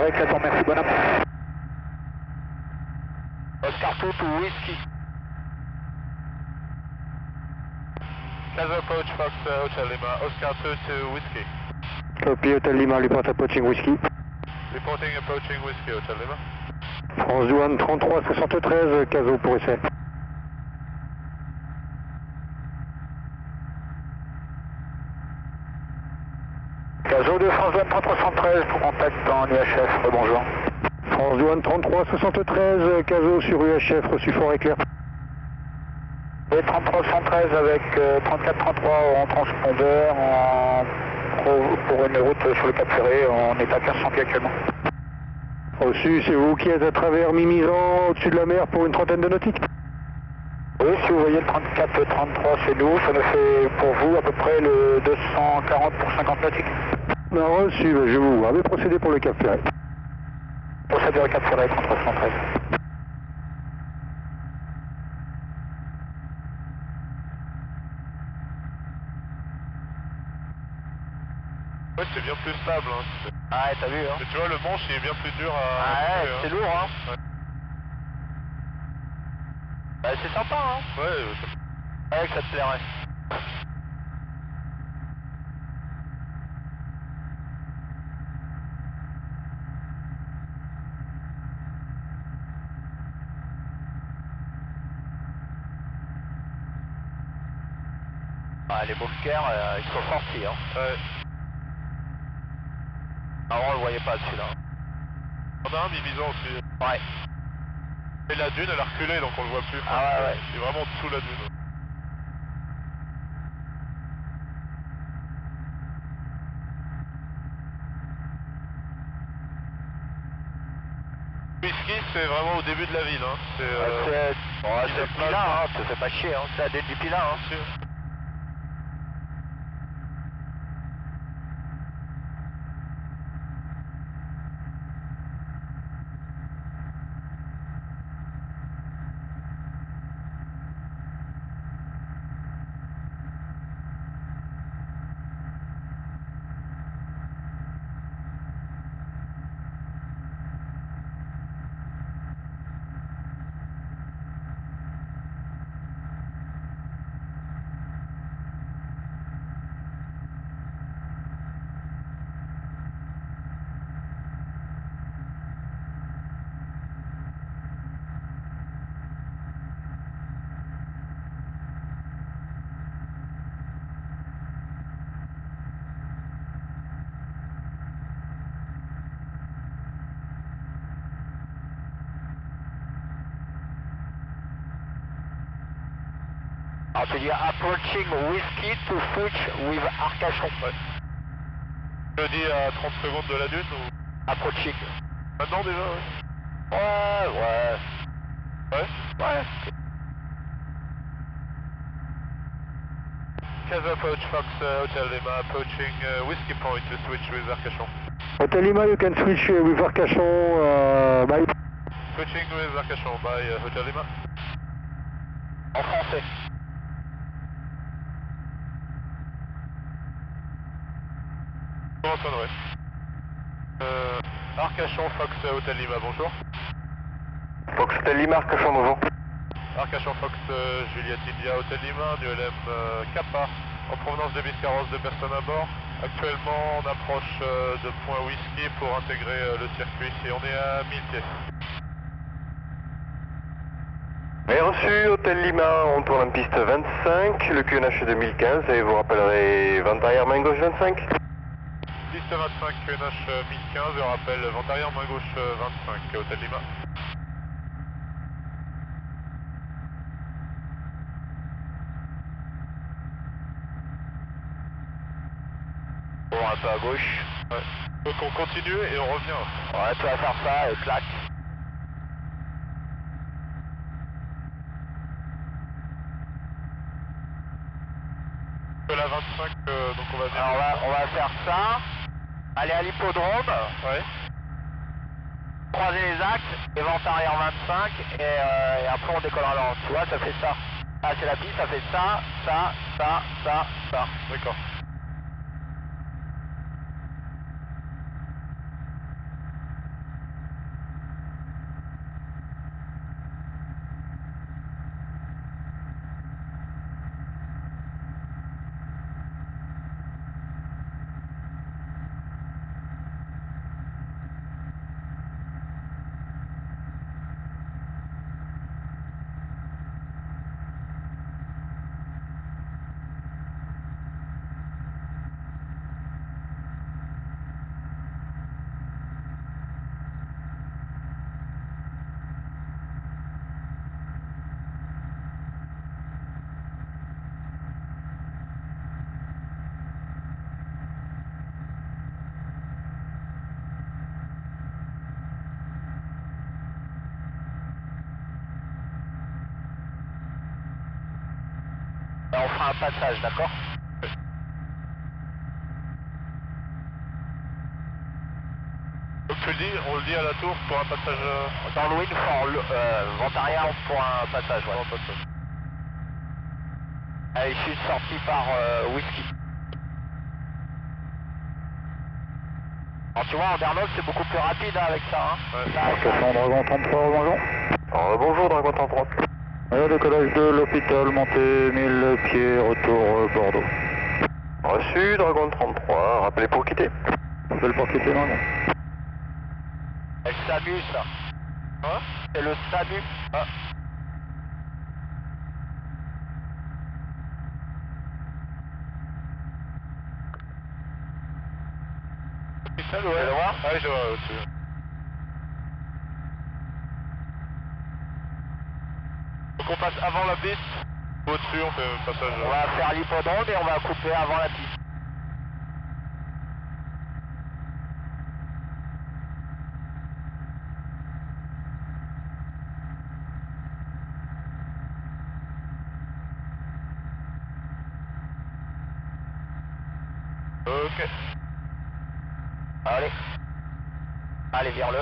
éclatant, merci bonhomme. Oscar 2 to Whiskey. Casa approach Fox Hotel Lima, Oscar 2 to Whiskey. Copy, Hotel Lima, report approaching Whiskey. Reporting approaching Whiskey, Hotel Lima. France Douane 3373, Caso pour essai. Caso de France Douane 3373 pour contact en UHF, bonjour. France Douane 3373, Caso sur UHF, reçu fort éclair. Et 3313 avec 3433 en transpondeur pour une route sur le Cap Ferré, on est à 1500 pieds actuellement. Reçu, c'est vous qui êtes à travers Mimizan, au-dessus de la mer pour une trentaine de nautiques? Oui, si vous voyez le 34-33, c'est nous, ça nous fait pour vous à peu près le 240 pour 50 nautiques. Non, reçu, je vous avais procédé pour le Cap Ferré. Procédure Cap Ferré 3313. Ouais, c'est bien plus stable. Hein. Ah ouais, t'as vu, hein. Mais tu vois, le manche il est bien plus dur à. Ah ouais, c'est lourd, hein. Ouais, Bah, c'est sympa, hein. ouais Ouais, que ça te plairait. Ah, les Bulkers, ils sont sortis, hein. ouais. Avant, on le voyait pas celui-là. On a un Mimizan aussi. Ouais. Et la dune, elle a reculé, donc on le voit plus. Ah ouais, ouais. Il est vraiment sous la dune. Whisky, c'est vraiment au début de la ville. Hein. C'est c'est le Pilat, hein. Te fais pas chier, hein. C'est la dune du Pilat, hein. Bien sûr. Alors tu dis approaching Whiskey to switch with Arcachon. Ouais. Je le dis à 30 secondes de la dune ou. Approaching. Maintenant déjà, ouais. Ouais. Ouais. Ouais. Casa approach Fox Hotel Lima, approaching Whiskey Point to switch with Arcachon. Hotel Lima, you can switch with Arcachon, bye. Switching with Arcachon by Hotel Lima. En français. Comment sonnerait Arcachon Fox Hotel Lima, bonjour. Fox Hotel Lima, Arcachon, bonjour. Arcachon Fox Juliette India Hotel Lima, ULM Kappa, en provenance de Biscarrosse, 2 personnes à bord. Actuellement, on approche de Point Whisky pour intégrer le circuit et on est à 1000 pieds. Bien reçu, Hôtel Lima, on tourne en piste 25, le QNH 2015 et vous rappellerez vent arrière main gauche 25. Piste 25, QNH 1015, je rappelle vent arrière main gauche 25, Hôtel Lima. Bon, un peu à gauche. Ouais. Donc on continue et on revient. Ouais, tu vas faire ça et clac. De la 25, donc on va venir. Alors on va faire ça. Aller à l'hippodrome. Ouais. Croiser les axes et vent arrière 25 et après on décollera là. Tu vois, ça fait ça. Ah, c'est la piste, ça fait ça. D'accord. un passage, d'accord? Donc tu le dis, on le dit à la tour pour un passage... Dans le wind, vent arrière pour un passage, ouais. pour un passage. Allez, je suis sorti par whisky. Alors tu vois, en Dernoz, c'est beaucoup plus rapide hein, avec ça. Hein. Ouais. Embarcation Dragon 33, bonjour. Bonjour Dragon 33. Décollage de l'hôpital, montée 1000 pieds, retour Bordeaux. Reçu Dragon 33, rappelez pour quitter. Appel pour quitter Dragon. Le SAMU, ça. Hein? C'est le SAMU. Ah. Hôpital, ouais. Tu veux le voir? Ah oui, je vois au-dessus. Donc on passe avant la piste. Au-dessus, on fait un passage. On va faire l'hippodrome et on va couper avant la piste. Ok. Allez. Allez, vers le.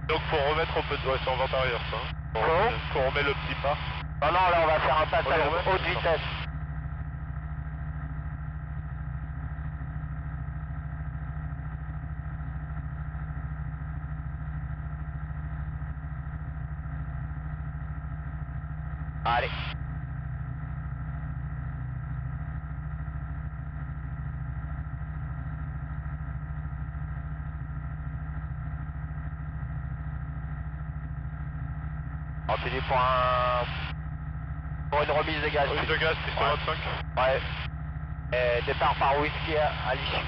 Donc faut remettre au petit... Ouais, c'est en vente arrière ça. Hein. Comment? Faut remettre le petit pas. Non, non, là on va faire un passage On le remet? haute vitesse. Allez. On finit pour une remise des gaz. Remise de gaz, piste Ouais. 25. Ouais. Et départ par whisky à l'issue.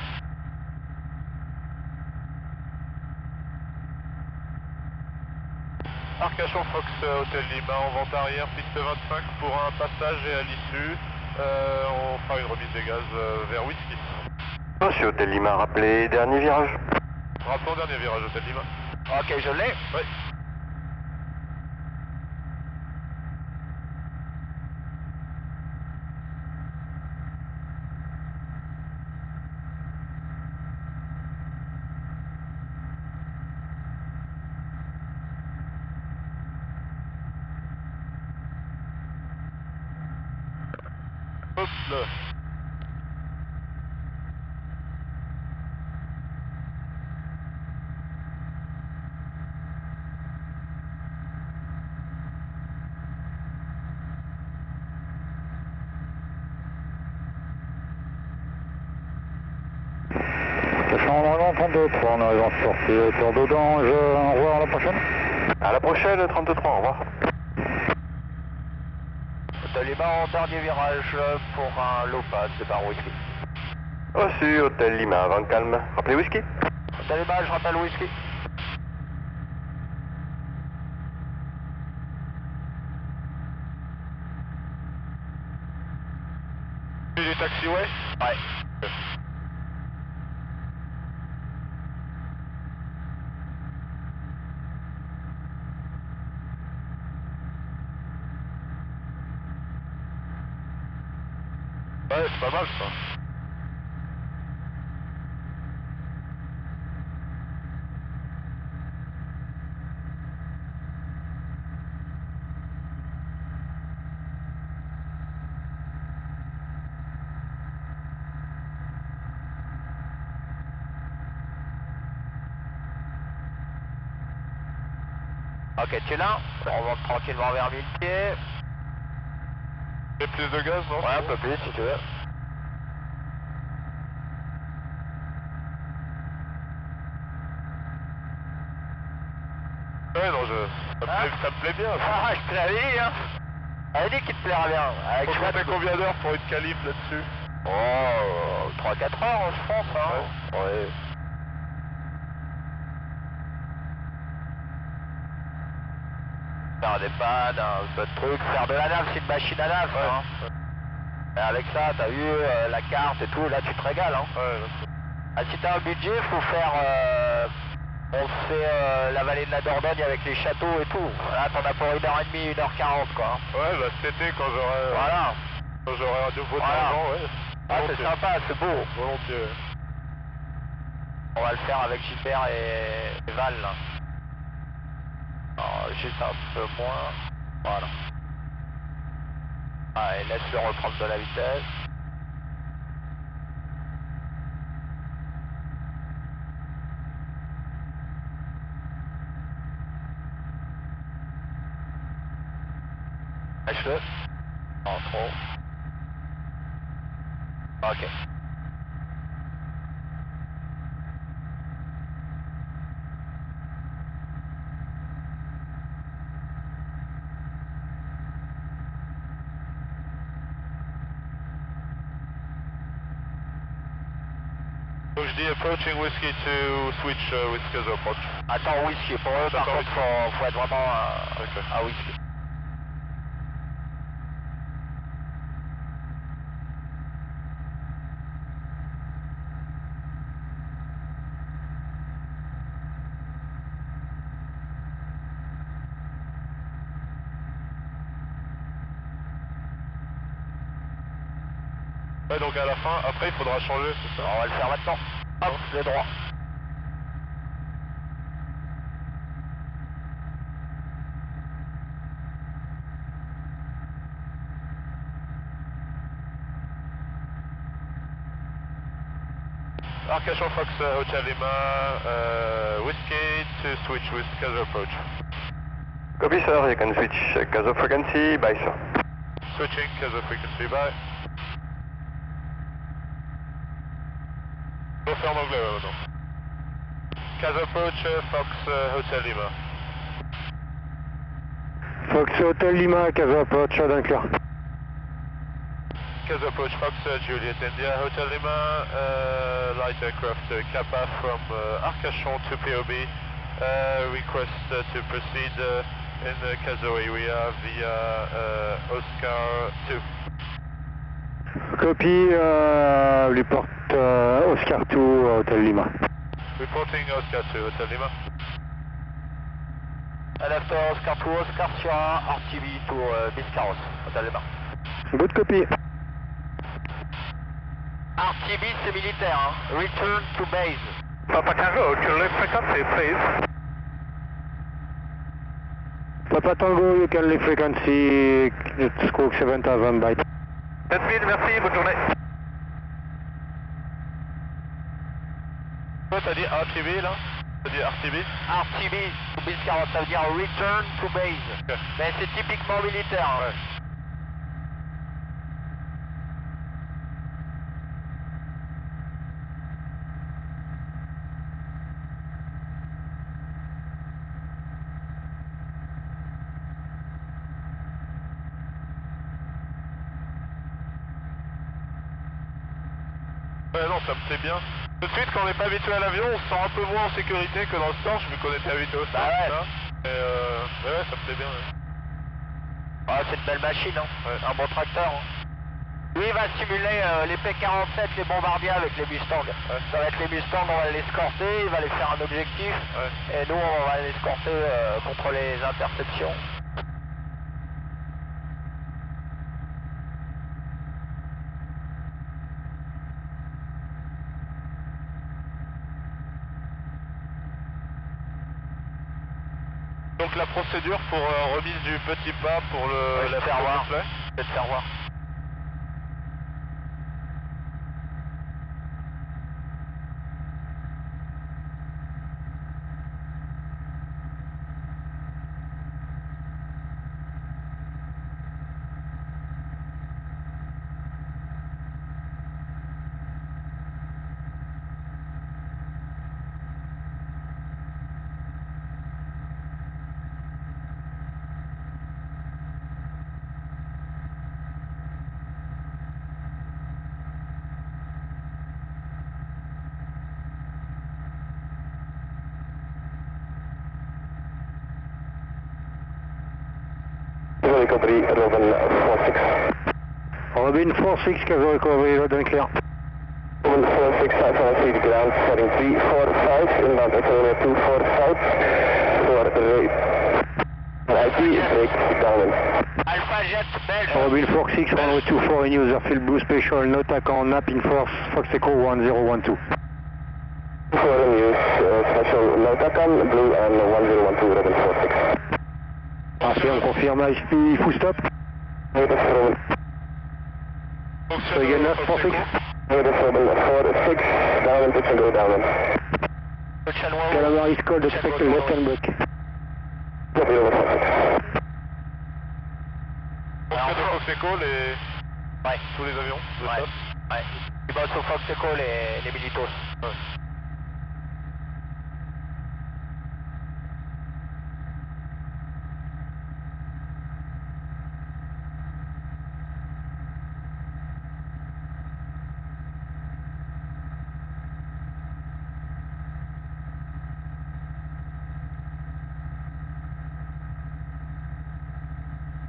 Arcachon Fox Hôtel Lima en vente arrière, piste 25 pour un passage et à l'issue, on fera une remise des gaz vers Whisky. Monsieur Hôtel Lima, rappelez, dernier virage. Rappelons dernier virage Hôtel Lima. Ok, je l'ai. Oui. Hop là. Embarcation Dragon 33, on arrive en sortie, hauteur d'Audange, au revoir à la prochaine. À la prochaine, 33, au revoir. Hôtel Lima en dernier virage pour un low pass, départ whisky. Reçu, Hôtel Lima, avant calme. Rappelez Whisky. Hôtel Lima, je rappelle whisky. Du taxiway. Ouais. Ouais, c'est pas mal ça. Ok, tu es là. On va tranquillement vers 1000 pieds. Et plus de gaz, non? Ouais, un peu plus si tu veux. Ouais, non, ça me plaît bien. Ça. Ah, je te l'avais dit, hein. Elle dit qu'il te plaira bien. Avec Faut compter combien d'heures pour une qualif là-dessus? Oh, 3-4 heures, je pense, hein. Ouais. avoir des pannes, un peu de trucs. Faire de la nave, c'est une machine à nave, ça, hein. Et avec ça, t'as vu la carte et tout, là tu te régales. Hein. Ouais, là, Ah, si t'as un budget, faut faire... on fait la vallée de la Dordogne avec les châteaux et tout. Là, t'en as pour 1h30, 1h40, quoi. ouais, bah cet été, quand j'aurai Voilà. un nouveau Voilà. argent, ouais. Ah, c'est Volontiers. sympa, c'est beau. Volontiers. On va le faire avec Gilbert et Val, là. Alors, juste un peu moins. Voilà. Allez, laisse-le reprendre de la vitesse. Lâche-le. Non, trop. Ok. Donc je dis approaching whiskey to switch whiskey as approach. Attends, whisky. Pour eux, par J'attends contre, faut être vraiment Ok. à whisky. Ouais, donc à la fin, après il faudra changer, c'est ça? On va le faire maintenant. Hop, le droit. Arcachon Fox Hotel Lima, whiskey to switch with Casa approach. Copy, sir. You can switch Casa frequency. Bye, sir. Switching Casa frequency, bye. On va faire en anglais maintenant. Casa approach Fox Hotel Lima. Fox Hotel Lima, Casa Approach, Dunker. Casa approach Fox Juliet India Hotel Lima, light aircraft Kappa from Arcachon to POB. Request to proceed in the Caso area via Oscar 2. Copy, report Oscar 2, Hotel Lima. Reporting Oscar 2 Hotel Lima. And after Oscar 2, Oscar Sierra, RTB to Biscarros, Hotel Lima. Good copy. RTB, c'est militaire, hein. Return to base. Papa Tango, to lift frequency, please. Papa Tango, you can leave frequency, Squawk 7000 bytes. 7000, merci, bonne journée. Toi, t'as dit RTB là? T'as dit RTB? RTB to Biscarros, ça veut dire return to base. Ok. Mais c'est typiquement militaire. Hein. Ouais. Ouais, non, ça me plaît bien. Tout de suite, quand on n'est pas habitué à l'avion, on se sent un peu moins en sécurité que dans le Storch, vu qu'on était habitué au Storch. ouais. Hein. Et ouais, ça me plaît bien. Ouais. Ah, c'est une belle machine, hein. Ouais. Un bon tracteur. Hein. Lui, il va simuler les P-47, les bombardiers avec les Mustangs. Ouais. Ça va être les Mustangs, on va l'escorter, il va les faire un objectif. Ouais. Et nous, on va l'escorter contre les interceptions. Donc la procédure pour remise du petit pas pour Ouais, la faire voir. complet. Je vais te faire voir. recovery, Robin 46. Robin 46, Caso recovery, loud and clear. Robin 46, 5 ground, heading 345, inbound Antonio 24 south, for the IP, break down. Alpha Jet belge. Robin 46, runway 24 in user field blue special, no TACAN, NAP in force, Fox Echo 1012. For in use, special no TACAN, blue and 1012, Robin 46. Confirme, ISP, full stop. Native Robin. So again, NAP 46. Native Robin 46, down and pitch and go down. Calamar is called, expect a left hand break. Copy, Robin 46. On fait de Fox Echo Ouais. tous les avions de Ouais. chasse. Ouais. Ils bossent au Fox Echo les militos. Ouais.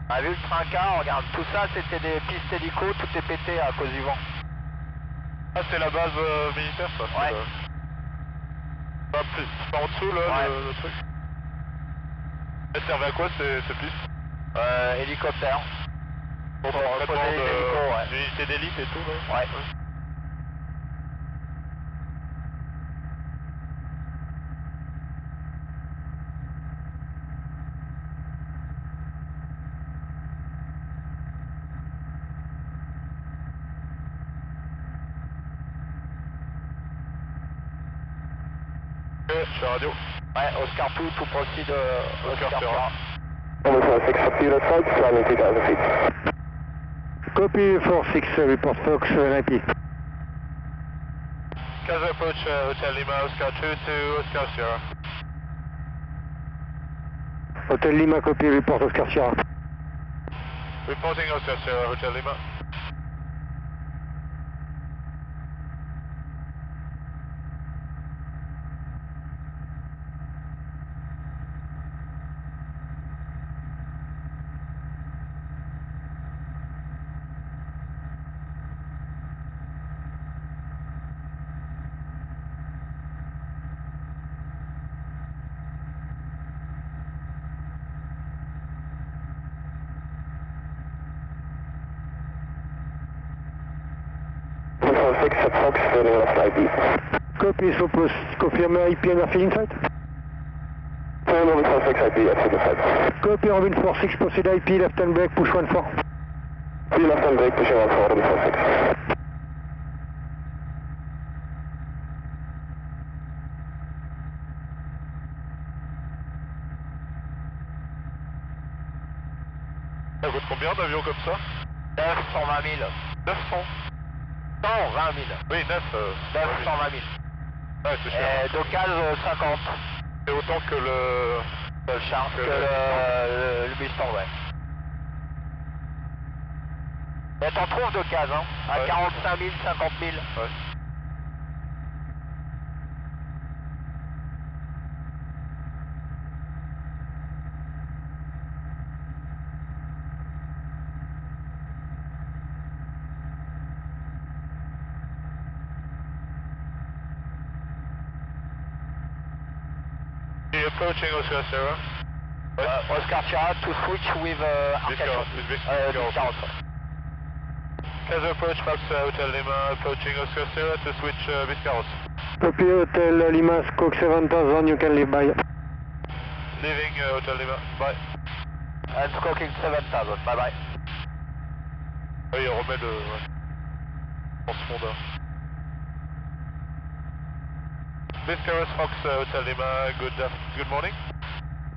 On a vu le train-car, regarde, tout ça c'était des pistes hélico, tout est pété à cause du vent. Ah, c'est la base militaire, ça. Ouais. Pas plus. Pas en dessous, là, Ouais. le truc. Elle servait à quoi, ces pistes? Hélicoptère. Pour Pour traitement reposer les hélicos, ouais. d'unités d'élite et tout, là? Ouais. Je suis à radio. Ouais, Oscar 2, tout proceed Oscar Sierra. Sierra. Robin 46, up to your side, climbing 3000 feet. Copy 46, report Fox, IP. Casa approach Hotel Lima, Oscar 2 to Oscar Sierra. Hotel Lima, copy, report Oscar Sierra. Reporting Oscar Sierra, Hotel Lima. Robin 46, at Fox, turning left IP. Copy, so post, confirm IP and RF inside. Robin 46, IP, at signal side. Copy, Robin 46, proceed IP, left hand break, push 14. Three left hand brake, pushing on 4, Robin 46. Ça coûte combien d'avions comme ça? 920 000. 900. 120 000. Oui, 9. 920 000. Ouais, c'est cher. Et d'occasion 50. C'est autant que le... Le char, que le Mustang, ouais. Mais t'en trouves d'occasion, hein, à Ouais. 45 000, 50 000. Ouais. Approaching Oscar Sierra. Oscar Sierra to switch with Arcadian. Biscarrosse. Casa approach Fox Hotel Lima, approaching Oscar Sierra to switch Biscarrosse. Copy, Hotel Lima, Squawk 7000, you can leave by. Leaving Hotel Lima, bye. And squawking 7000, bye bye. Oui, il remet le... Ouais. Transpondeur. Biscarrosse Fox Hotel Lima, good morning.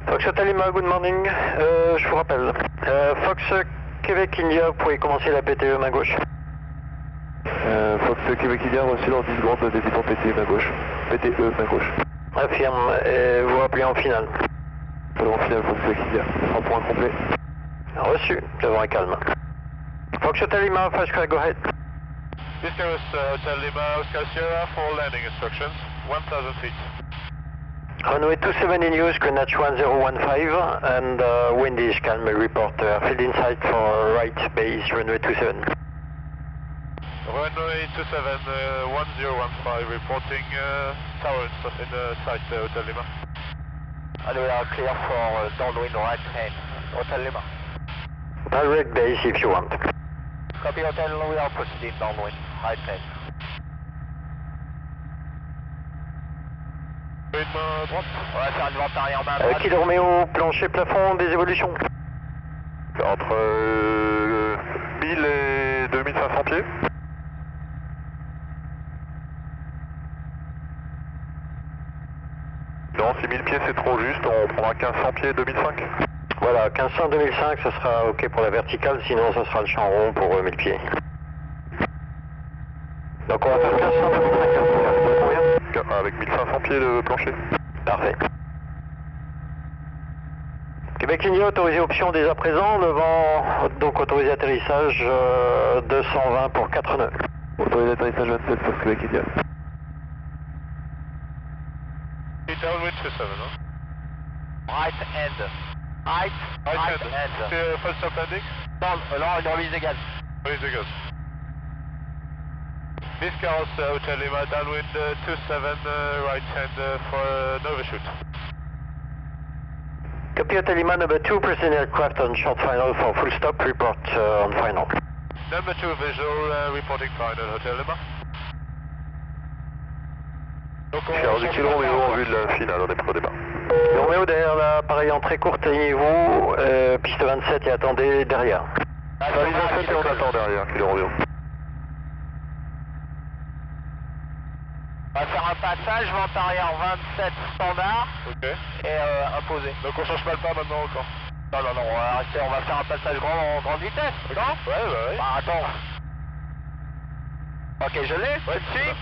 Fox Hotel Lima, good morning. Je vous rappelle. Fox Québec India, vous pouvez commencer la PTE main gauche. Fox Québec India, reçu dans 10 secondes, débutants PT main gauche. PTE main gauche. Affirme, vous rappelez en finale. En finale, Fox Québec India, en point complet. Reçu, devant un calme. Fox Hotel Lima, fast crack, go ahead. Biscarrosse Hotel Lima, Oscar Sierra for landing instructions, 1000 feet. Runway 27 in use, Greenwich 1015, and wind is calm, report field in sight for right base, runway 27. Runway 27, 1015, reporting tower in sight, Hotel Lima. And we are clear for downwind right hand, Hotel Lima. Direct base if you want. Copy Hotel, we are proceeding downwind, right hand. Droite. On va faire une vente arrière main droite. Kilo Romeo, plancher plafond, des évolutions. Entre 1000 et 2500 pieds. Non, 6000 pieds c'est trop juste, on prendra 1500 pieds 2005. Voilà, 1500 2005, ça sera ok pour la verticale, sinon ça sera le champ rond pour 1000 pieds. Donc on va faire 1500 2005, avec 1500 pieds de plancher. Parfait. Québec India autorisé option dès à présent, le vent donc autorisé atterrissage 220 pour 4 nœuds. Autorisé atterrissage 27 pour Québec India. Downwind 27, hein? Right hand. Right hand. Full stop landing? Non, une remise des gaz. Remise des gaz. Biscarros Hotel Lima, downwind 27, right hand for no overshoot. Copy Hotel Lima, number 2, present aircraft on short final for full stop, report on final. Number 2 visual, reporting final, Hotel Lima. Donc on Charles du kilo Romeo en vue de la finale, on est prêt au départ. Romeo derrière l'appareil en très courte, alignez-vous, piste 27 et attendez derrière. Paris 27 et on attend derrière, kilo Romeo. On va faire un passage, vente arrière 27 standard. Ok. Et imposé. Donc on change pas le pas maintenant encore. Non, on va faire un passage grande vitesse, non? Ouais. Bah attends. Ok, je l'ai, tout de suite.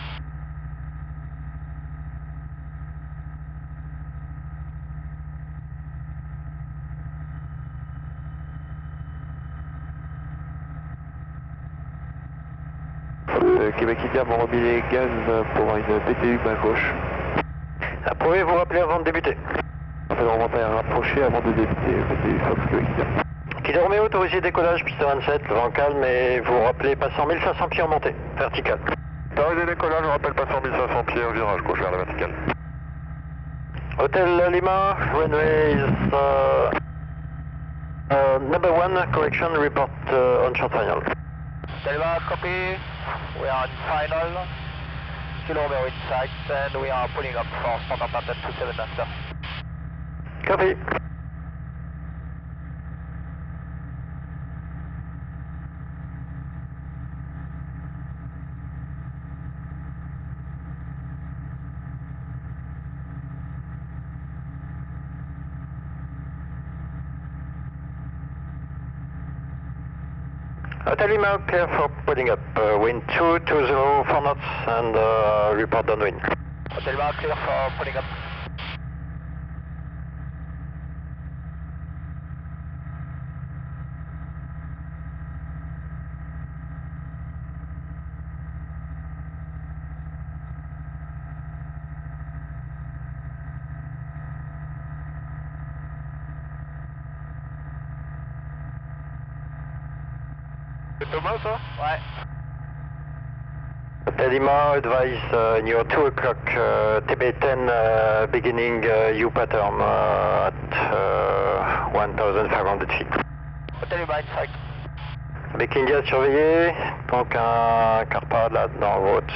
Québec India m'ont remis les gaz pour une PTU main gauche. Approuvé, vous rappelez avant de débuter. On fait le remontage rapproché avant de débuter PTU Fox Québec India. Kilo Romeo autorisé décollage, piste 27, le vent calme et vous rappelez passant 1500 pieds en montée, verticale. Paris décollage, je rappelle passant 1500 pieds au virage gauche vers la verticale. Hotel Lima, runway is number 1, correction, report on short final. Delva, copy. We are in final. Kilo Romeo in sight and we are pulling up for standard pattern 27 after. Copy. Hotel Lima, clear for putting up. Wind 220 4 knots and report downwind. Hotel Lima, clear for pulling up. C'est Thomas ça? Ouais. Hotel Lima, advise in your 2 o'clock TB10 beginning U-pattern at 1500 feet. Hotel Lima in sight. Avec India surveillé, donc un carpa là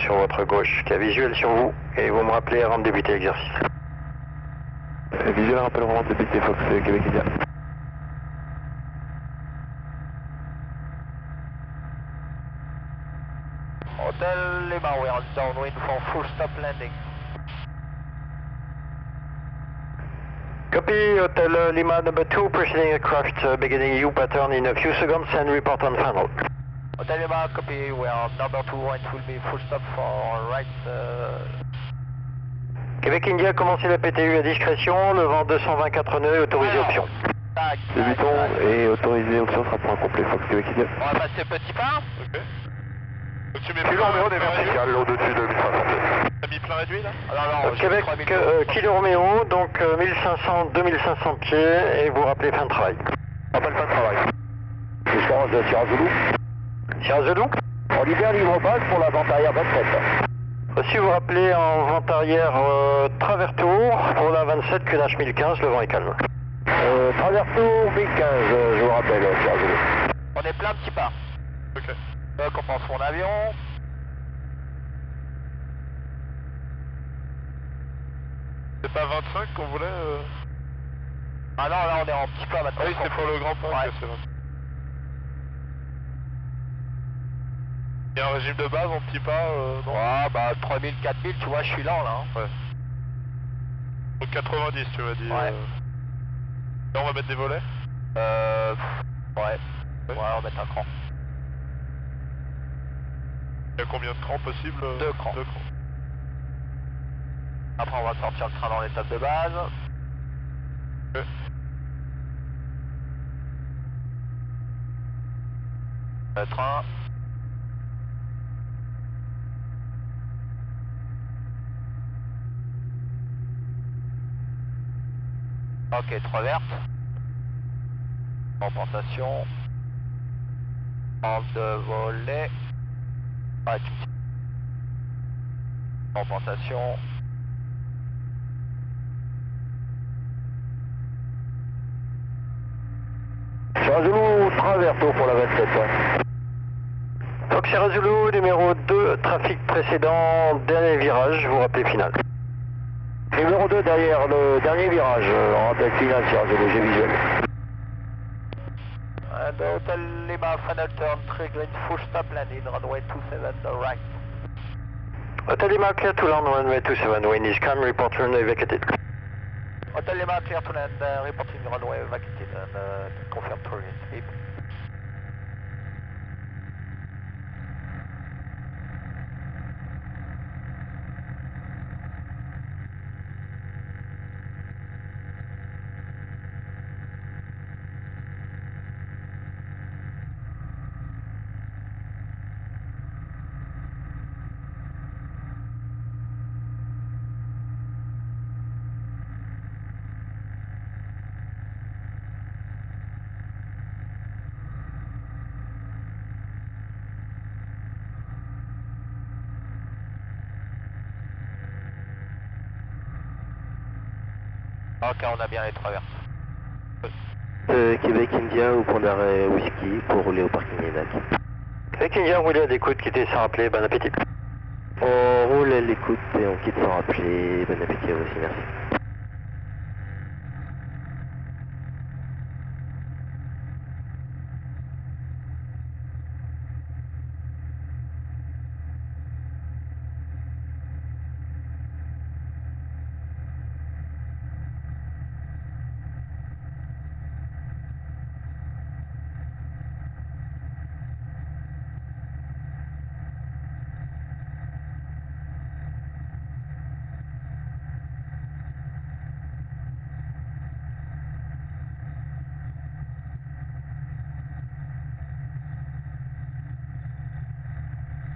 sur votre gauche qui a visuel sur vous et vous me rappelez avant de débuter l'exercice. Visuel rappel avant de débuter Fox Québec India. Hotel Lima, we are downwind for full stop landing. Copy, Hotel Lima number 2, preceding aircraft beginning U-pattern in a few seconds and report on final. Hotel Lima, copy, we are number 2 and will be full stop for right. Québec India, commencez la PTU à discrétion, le vent 224 nœuds, autorisé option. Tac, Débutons et autorisé option sera point complet Fox Québec India. On va passer petit pas. Ok. Au-dessus mes Kilo Romeo, on est vertical, au-dessus de 1500 pieds. chemin réduit là? Ah non, Québec, Kilo Roméo, donc 1500-2500 pieds, et vous rappelez fin de travail. Rappel fin de travail. Distance de Sierra Zulu. Sierra Zulu? On libère libre base pour la vente arrière 27. Si vous rappelez en vente arrière travers tour, pour la 27 QNH 1015, le vent est calme. Travers tour 1015, je vous rappelle, Sierra Zulu. On est plein petit pas. Ok. On pense mon avion. C'est pas 25 qu'on voulait Ah non, là on est en petit pas maintenant. Ah oui, c'est pour le grand pont Ouais. que c'est 25. Il y a un régime de base en petit pas, non? Ouais, bah 3000, 4000, tu vois, je suis lent là. Hein. Ouais. Donc 90 tu m'as dit. Ouais. Là on va mettre des volets? Ouais. Ouais, on va mettre un cran. Il y a combien de crans possibles? 2 crans. 2 crans. Après on va sortir le train dans l'étape de base. Ok. Le train. Ok, 3 vertes. Compensation. Manque de volet. Pas de soucis. Compensation. Sierra Zulu, travers tour pour la 27. Ouais. Donc Sierra Zulu, numéro 2, trafic précédent, dernier virage, vous rappelez final. Numéro 2 derrière le dernier virage, en rappel final, Sierra Zulu, j'ai visuel. And Hotel Lima, final turn, triggering full stop landing, runway 27, the right. Hotel Lima, clear to land, runway 27, wind is calm, report runway vacated. Hotel Lima, clear to land, reporting runway vacated, and confirm touring speed. Ok, on a bien les traverses. Québec India au point d'arrêt Whisky pour rouler au parking Enac. Québec India, roulez à l'écoute, quittez sans rappeler, bon appétit. On roule à l'écoute et on quitte sans rappeler. Bon appétit à vous aussi, merci.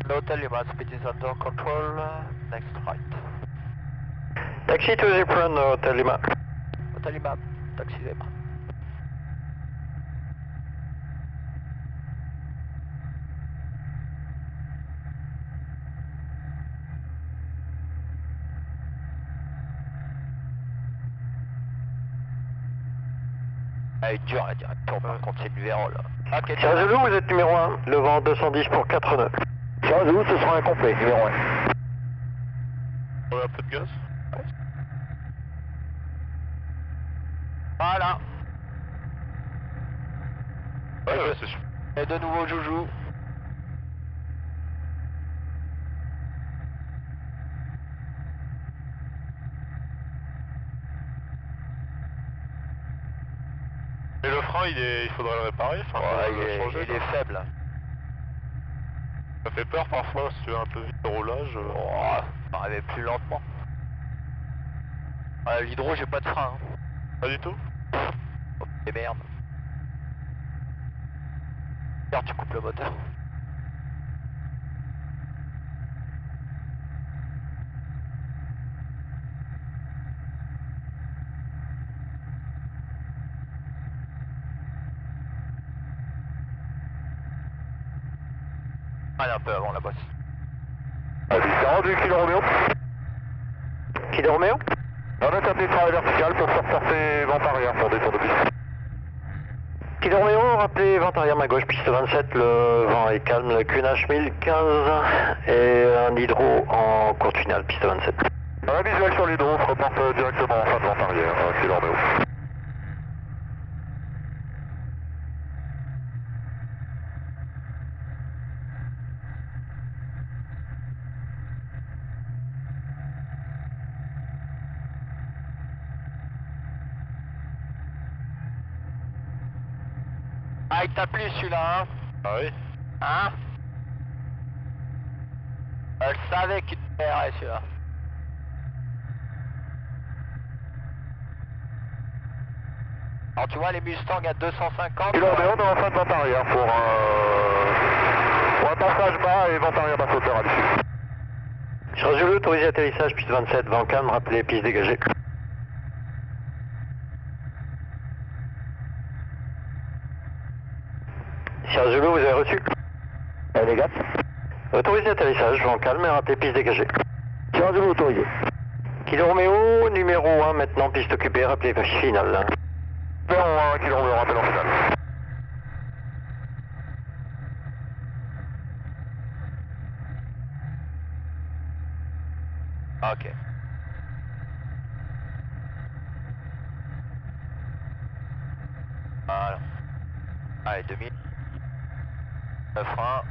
Hotel Lima, speed is under control, next right. Taxi to Zipron, Hotel Lima. Hotel Lima, taxi zebra. Elle est dure la direction, par contre c'est une vérole. Ok, Sierra Zulu, vous êtes numéro 1, le vent 210 pour 4 nœuds. Sierra Zulu, ce sera un complet, numéro 1. On a un peu de gaz? Voilà. Ouais, c'est sûr. Et de nouveau Joujou. Mais le frein, il faudrait le réparer, enfin, Ouais, faudrait le changer. il est faible. Ça fait peur parfois si tu veux un peu vite le roulage. Oh, ça arrivait plus lentement. L'hydro, j'ai pas de frein. Hein. Pas du tout? Oh, et merde. Regarde, tu coupes le moteur. Allez, un peu avant la bosse. Biscarrosse du Kilo Romeo. Kilo Romeo. On a tapé travail vertical pour sortir vent arrière pour descendre de piste. Kilo Romeo, rappelez vent arrière ma gauche, piste 27, le vent est calme, le QNH 1015 et un hydro en courte finale, piste 27. On a visuel sur l'hydro, on se reporte directement en fin de vent arrière, Kilo Romeo. Ah, il t'a plu celui-là, hein? Ah oui. Hein? Elle savait qu'il te plairait celui-là. Alors tu vois les Mustangs à 250. Kilo Romeo, on est en fin de vent arrière pour un passage bas et vent arrière bas sauteur à l'issue. Charles Zulu, autorisé atterrissage, piste 27, vent calme, rappelez piste dégagée. Charles Zulu, vous avez reçu? Les gars. Autorisé atterrissage, vent calme et rappelez piste dégagée. Charles Zulu autorisé. Kilo Romeo, numéro 1 maintenant, piste occupée, rappelez finale. Numéro 1, Kilo Romeo, rappel en finale. Ok. Voilà. Allez, 2000. Le frein.